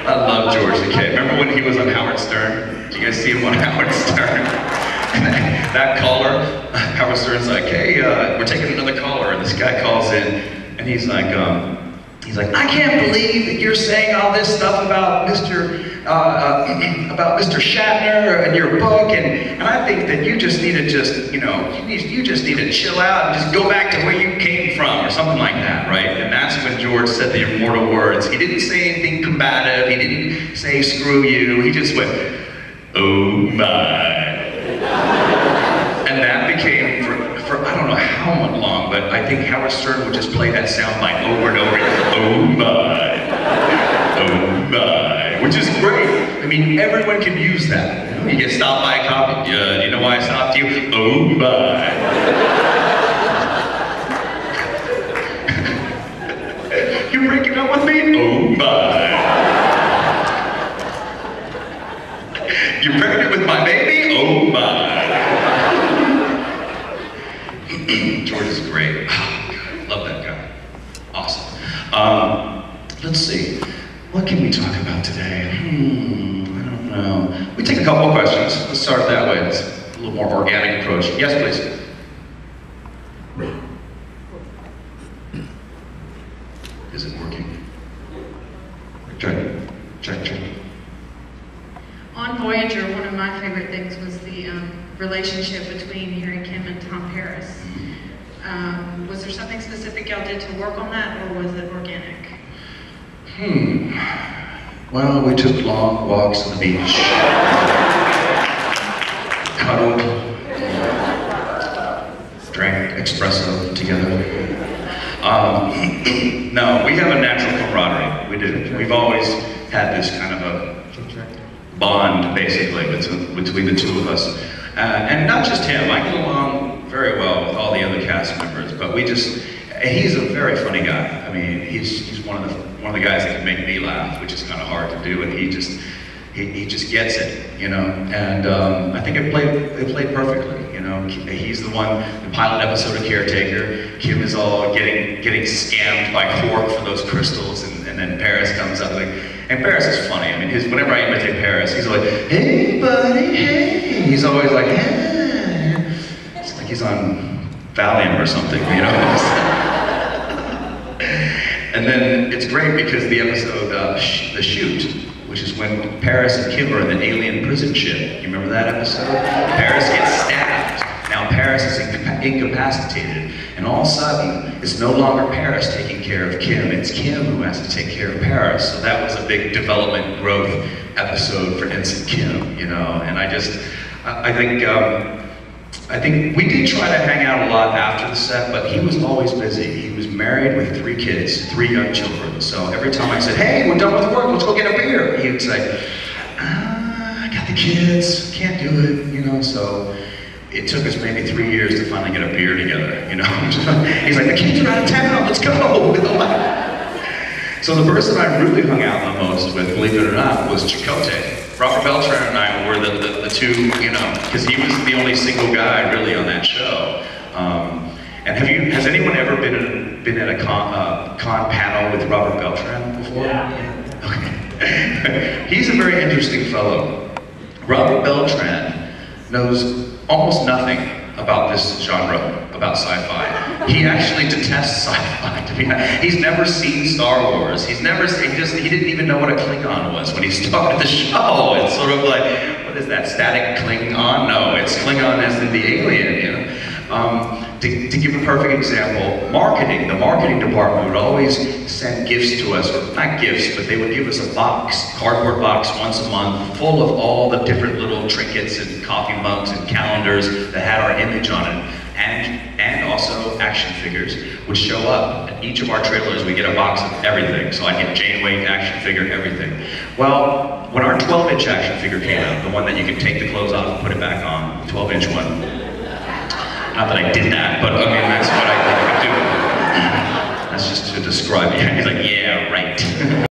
I love George Takei. Remember when he was on Howard Stern? Did you guys see him on Howard Stern? And that caller, Howard Stern's like, hey, we're taking another caller, and this guy calls in, and he's like, I can't believe that you're saying all this stuff about Mr. Shatner and your book, and I think that you just need to you just need to chill out and just go back to where you came from, or something like that, right? And that's when George said the immortal words. He didn't say anything combative, he didn't say screw you, he just went, oh my. And that became, for I don't know how long, but I think Howard Stern would just play that soundbite over and over again. Oh my, which is great. I mean, everyone can use that. You get stopped by a cop, do you know why I stopped you? Oh my. You're breaking up with me? Oh my. You're pregnant with my baby? Oh my. George is great. Oh, God, love that guy. Awesome. Let's see. What can we talk about today? I don't know. We take a couple of questions. Let's start that way. It's a little more organic approach. Yes, please. Is it working? Check. On Voyager, one of my favorite things was the relationship between Harry Kim and Tom Paris. Was there something specific y'all did to work on that, or was it organic? Well, we took long walks on the beach. Cuddled. Drank espresso together. No, we have a natural camaraderie. We do. We've always had this kind of a bond, basically, between the two of us. And not just him, I get along very well with all the other cast members, but he's a very funny guy. I mean, he's one of the guys that can make me laugh, which is kind of hard to do, and he just gets it, you know. And I think it played perfectly, you know. He's the pilot episode of Caretaker. Kim is all getting scammed by Quark for those crystals, and then Paris comes up and Paris is funny. I mean, whenever I imitate Paris, he's always, hey buddy, hey. He's always like, hey. It's like he's on Valium or something, you know. And then it's great because the episode, The Shoot, which is when Paris and Kim are in the alien prison ship. You remember that episode? Paris gets stabbed. Now Paris is incapacitated, and all of a sudden, it's no longer Paris taking care of Kim, it's Kim who has to take care of Paris. So that was a big development growth episode for Ensign Kim, you know, and I think we did try to hang out a lot after the set, but he was always busy. He was married with 3 kids, 3 young children. So every time I said, hey, we're done with work, let's go get a beer, he would say, I got the kids, can't do it, you know, so it took us maybe 3 years to finally get a beer together, you know. He's like, the kids are out of town, let's go. So the person I really hung out the most with, believe it or not, was Chakotay. Robert Beltran and I were the two, you know, because he was the only single guy really on that show. And has anyone ever been at a con panel with Robert Beltran before? Yeah. Okay. He's a very interesting fellow. Robert Beltran knows almost nothing about this genre, about sci-fi. He actually detests sci-fi. He's never seen Star Wars. He didn't even know what a Klingon was when he started the show. It's sort of like, what is that, static Klingon? No, it's Klingon as in the alien, you know. To give a perfect example, the marketing department would always send gifts to us, or not gifts, but they would give us a cardboard box once a month, full of all the different little trinkets and coffee mugs and calendars that had our image on it, and also action figures would show up. At each of our trailers, we get a box of everything. So I'd get Janeway action figure, everything. Well, when our 12-inch action figure came out, the one that you can take the clothes off and put it back on, the 12-inch one, not that I did that, but I mean, that's what I could do. That's just to describe it. He's like, yeah, right.